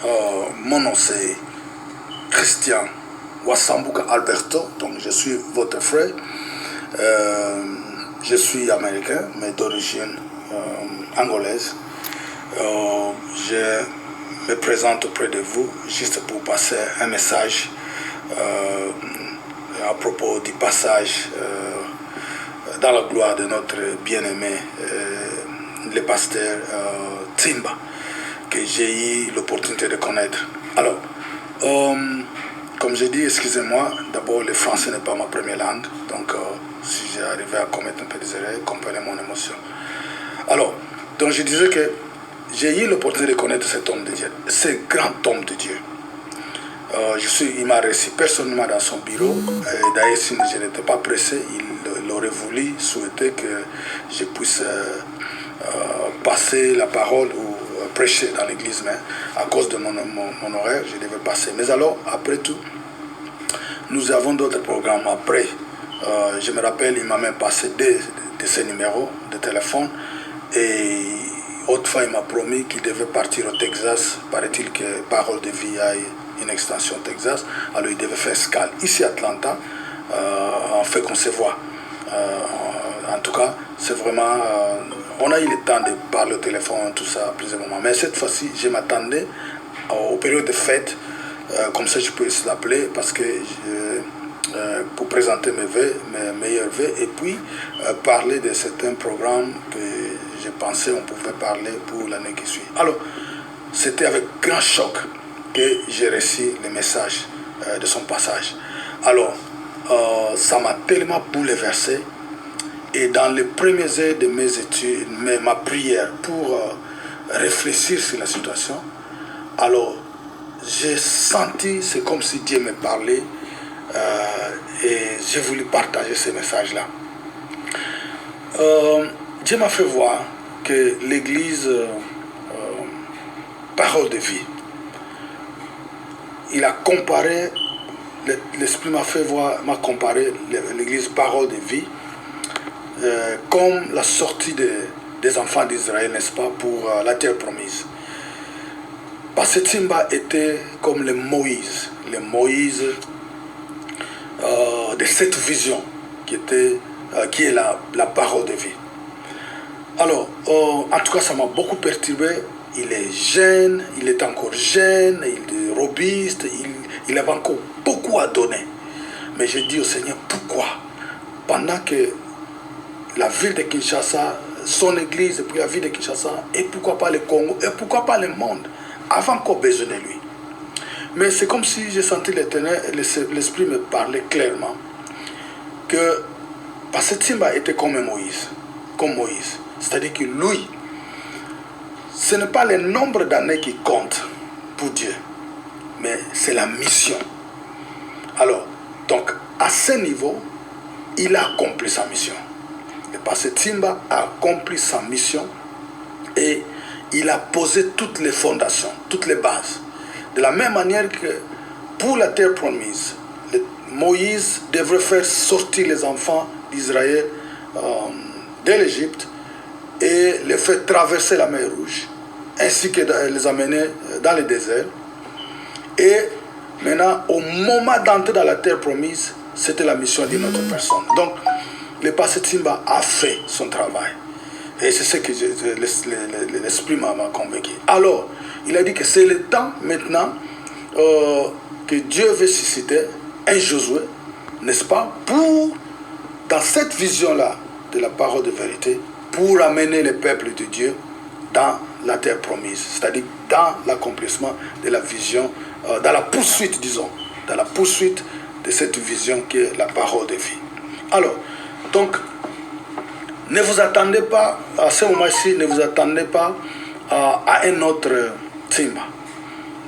Mon nom c'est Christian Wassambuka Alberto, donc je suis votre frère. Je suis américain, mais d'origine angolaise. Je me présente auprès de vous juste pour passer un message à propos du passage dans la gloire de notre bien-aimé, le pasteur Timba, que j'ai eu l'opportunité de connaître. Alors, comme j'ai dit, excusez-moi, d'abord le français n'est pas ma première langue, donc si j'ai arrivé à commettre un peu des erreurs, comprenez mon émotion. Alors, donc je disais que j'ai eu l'opportunité de connaître cet homme de Dieu, ce grand homme de Dieu. Il m'a reçu personnellement dans son bureau. D'ailleurs, si je n'étais pas pressé, il aurait voulu, souhaiter que je puisse passer la parole ou prêcher dans l'église, mais à cause de mon horaire, je devais passer. Mais alors, après tout, nous avons d'autres programmes après. Je me rappelle, il m'a même passé deux de ses numéros de téléphone. Et autrefois, il m'a promis qu'il devait partir au Texas. Paraît-il que Parole de Vie a une extension au Texas. Alors, il devait faire escale ici à Atlanta, en fait qu'on se voit. En tout cas, c'est vraiment... on a eu le temps de parler au téléphone, tout ça, à plusieurs moments. Mais cette fois-ci, je m'attendais aux périodes de fête, comme ça je peux l'appeler, parce que pour présenter mes meilleurs vœux, et puis parler de certains programmes que je pensais on pouvait parler pour l'année qui suit. Alors, c'était avec grand choc que j'ai reçu le message de son passage. Alors, ça m'a tellement bouleversé. Et dans les premières heures de mes études, ma prière pour réfléchir sur la situation, alors j'ai senti, c'est comme si Dieu me parlait et j'ai voulu partager ce message-là. Dieu m'a fait voir que l'église Parole de Vie, il a comparé, l'Esprit m'a fait voir, m'a comparé l'église Parole de Vie comme la sortie des enfants d'Israël, n'est-ce pas, pour la terre promise. Parce que Timba était comme le Moïse de cette vision qui est la parole de vie. Alors, en tout cas, ça m'a beaucoup perturbé. Il est jeune, il est encore jeune, il est robuste, il avait encore beaucoup à donner. Mais j'ai dit au Seigneur, pourquoi? Pendant que la ville de Kinshasa, son église, et puis la ville de Kinshasa, et pourquoi pas le Congo, et pourquoi pas le monde, avant qu'on ait besoin de lui. Mais c'est comme si j'ai senti l'Éternel, l'Esprit me parlait clairement, que parce que Timba était comme Moïse. C'est-à-dire que lui, ce n'est pas le nombre d'années qui compte pour Dieu, mais c'est la mission. Alors, donc, à ce niveau, il a accompli sa mission. Parce que Timba a accompli sa mission et il a posé toutes les fondations, toutes les bases. De la même manière que pour la terre promise, Moïse devrait faire sortir les enfants d'Israël de l'Égypte et les faire traverser la mer Rouge, ainsi que les amener dans le désert. Et maintenant, au moment d'entrer dans la terre promise, c'était la mission d'une autre personne. Donc, le pasteur Timba a fait son travail. Et c'est ce que l'Esprit m'a convaincu. Alors, il a dit que c'est le temps maintenant que Dieu veut susciter un Josué, n'est-ce pas, pour, dans cette vision-là de la parole de vérité, pour amener le peuple de Dieu dans la terre promise, c'est-à-dire dans l'accomplissement de la vision, dans la poursuite, disons, dans la poursuite de cette vision qui est la parole de vie. Alors, donc, ne vous attendez pas, à ce moment-ci, ne vous attendez pas à un autre Timba.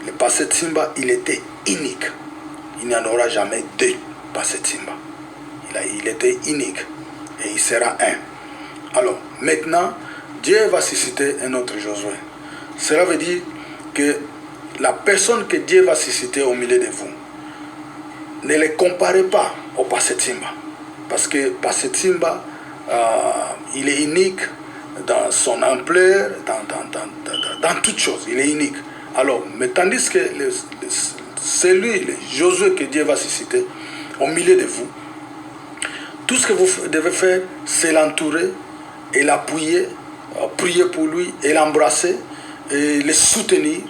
Le passé Timba, il était unique. Il n'y en aura jamais deux passé Timba. Il était unique et il sera un. Alors, maintenant, Dieu va susciter un autre Josué. Cela veut dire que la personne que Dieu va susciter au milieu de vous, ne les comparez pas au passé Timba. Parce que passé Timba, il est unique dans son ampleur, dans toute chose, il est unique. Alors, mais tandis que Josué que Dieu va susciter au milieu de vous, tout ce que vous devez faire, c'est l'entourer et l'appuyer, prier pour lui et l'embrasser et le soutenir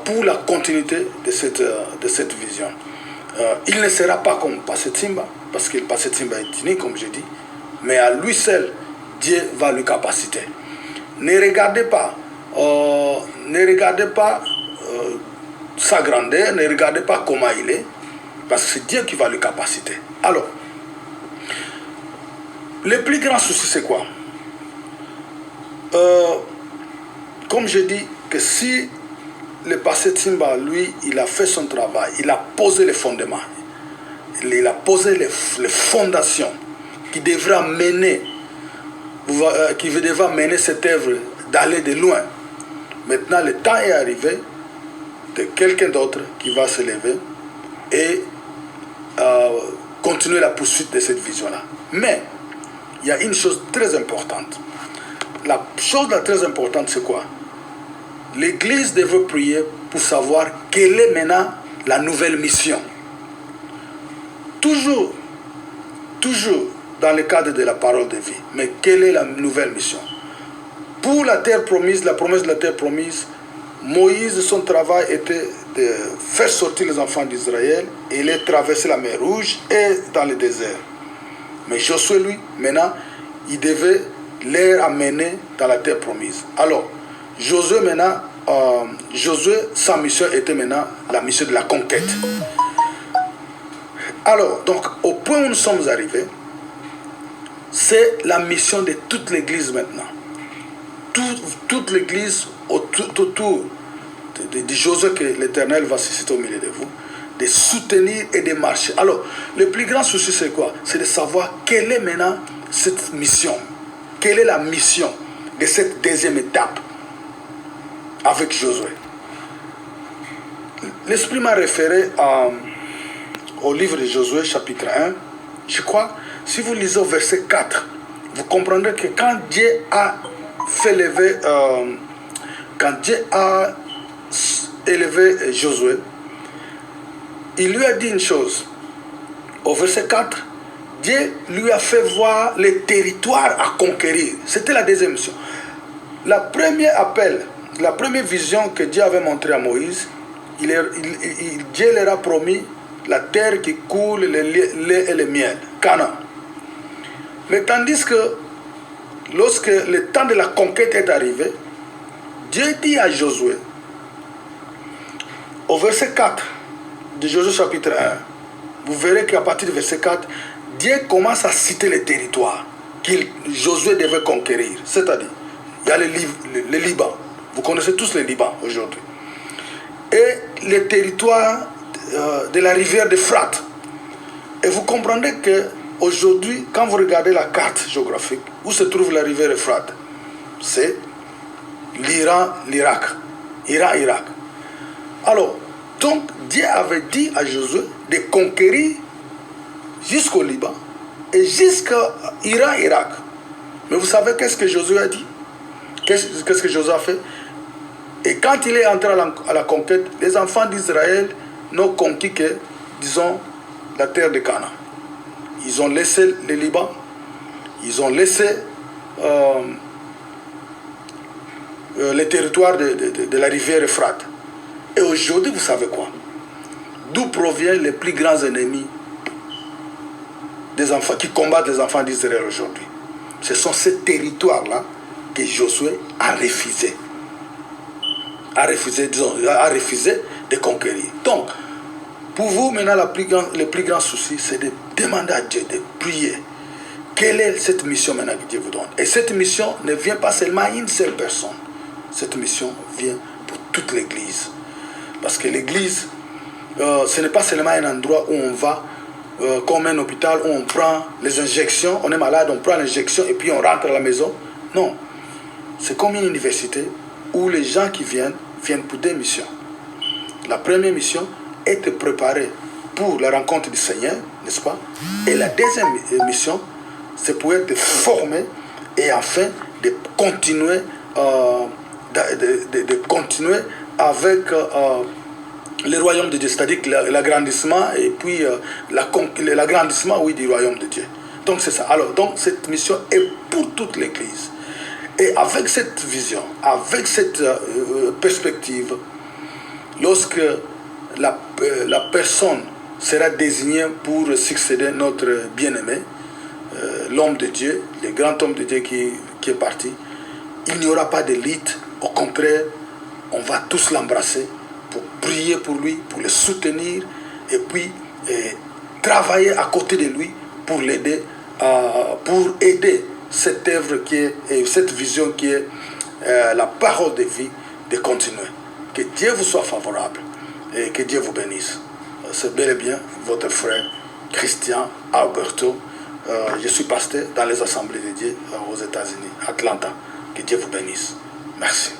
pour la continuité de cette vision. Il ne sera pas comme Pasteur Timba, parce que Pasteur Timba est unique, comme je dis, mais à lui seul, Dieu va lui capaciter. Ne regardez pas sa grandeur, ne regardez pas comment il est, parce que c'est Dieu qui va lui capaciter. Alors, le plus grand souci, c'est quoi? Comme je dis, que si le Pasteur Timba, lui, il a fait son travail, il a posé les fondements, il a posé les fondations qui devra mener cette œuvre d'aller de loin. Maintenant, le temps est arrivé de quelqu'un d'autre qui va se lever et continuer la poursuite de cette vision-là. Mais, il y a une chose très importante. La chose très importante, c'est quoi? L'Église devrait prier pour savoir quelle est maintenant la nouvelle mission. Toujours dans le cadre de la parole de vie. Mais quelle est la nouvelle mission? Pour la terre promise, la promesse de la terre promise, Moïse, son travail était de faire sortir les enfants d'Israël et les traverser la mer Rouge et dans le désert. Mais Josué, lui, maintenant, il devait les amener dans la terre promise. Alors, Josué, maintenant, sa mission était maintenant la mission de la conquête. Alors, donc, au point où nous sommes arrivés, c'est la mission de toute l'Église maintenant. Toute l'Église autour de Josué que l'Éternel va susciter au milieu de vous, de soutenir et de marcher. Alors, le plus grand souci, c'est quoi? C'est de savoir quelle est maintenant cette mission. Quelle est la mission de cette deuxième étape avec Josué? L'Esprit m'a référé au livre de Josué, chapitre 1. Je crois, si vous lisez au verset 4, vous comprendrez que quand Dieu a fait lever, quand Dieu a élevé Josué, il lui a dit une chose. Au verset 4, Dieu lui a fait voir les territoires à conquérir. C'était la deuxième mission. La première appel, la première vision que Dieu avait montrée à Moïse, Dieu leur a promis la terre qui coule le lait et le miel, Canaan. Mais tandis que lorsque le temps de la conquête est arrivé, Dieu dit à Josué, au verset 4 de Josué chapitre 1, vous verrez qu'à partir du verset 4, Dieu commence à citer les territoires que Josué devait conquérir. C'est-à-dire, il y a le Liban. Vous connaissez tous le Liban aujourd'hui. Et les territoires de la rivière d'Euphrate. Et vous comprendrez que aujourd'hui, quand vous regardez la carte géographique, où se trouve la rivière Euphrate? C'est l'Iran, l'Irak. Iran-Irak. Alors, donc, Dieu avait dit à Josué de conquérir jusqu'au Liban et jusqu'à Iran-Irak. Mais vous savez qu'est-ce que Josué a dit? Qu'est-ce que Josué a fait? Et quand il est entré à la conquête, les enfants d'Israël n'ont conquis que, disons, la terre de Canaan. Ils ont laissé le Liban, ils ont laissé les territoires de la rivière Euphrate. Et aujourd'hui, vous savez quoi? D'où proviennent les plus grands ennemis des enfants, qui combattent les enfants d'Israël aujourd'hui? Ce sont ces territoires-là que Josué a refusé. A refusé de conquérir. Donc, pour vous, maintenant, le plus grand souci, c'est de demander à Dieu, de prier. Quelle est cette mission maintenant que Dieu vous donne? Et cette mission ne vient pas seulement à une seule personne. Cette mission vient pour toute l'Église. Parce que l'Église, ce n'est pas seulement un endroit où on va, comme un hôpital, où on prend les injections, on est malade, on prend l'injection et puis on rentre à la maison. Non. C'est comme une université où les gens qui viennent pour des missions. La première mission est de préparer pour la rencontre du Seigneur, n'est-ce pas? Et la deuxième mission, c'est pour être formé et afin de continuer, avec le royaume de Dieu, c'est-à-dire l'agrandissement et puis l'agrandissement, oui, du royaume de Dieu. Donc c'est ça. Alors, donc cette mission est pour toute l'Église. Et avec cette vision, avec cette perspective, lorsque la personne sera désignée pour succéder notre bien-aimé, l'homme de Dieu, le grand homme de Dieu qui est parti, il n'y aura pas d'élite. Au contraire, on va tous l'embrasser pour prier pour lui, pour le soutenir et puis travailler à côté de lui pour l'aider, pour aider cette œuvre qui est, et cette vision qui est la parole de vie, de continuer. Que Dieu vous soit favorable et que Dieu vous bénisse. C'est bel et bien votre frère Christian Alberto. Je suis pasteur dans les assemblées de Dieu aux États-Unis, Atlanta. Que Dieu vous bénisse. Merci.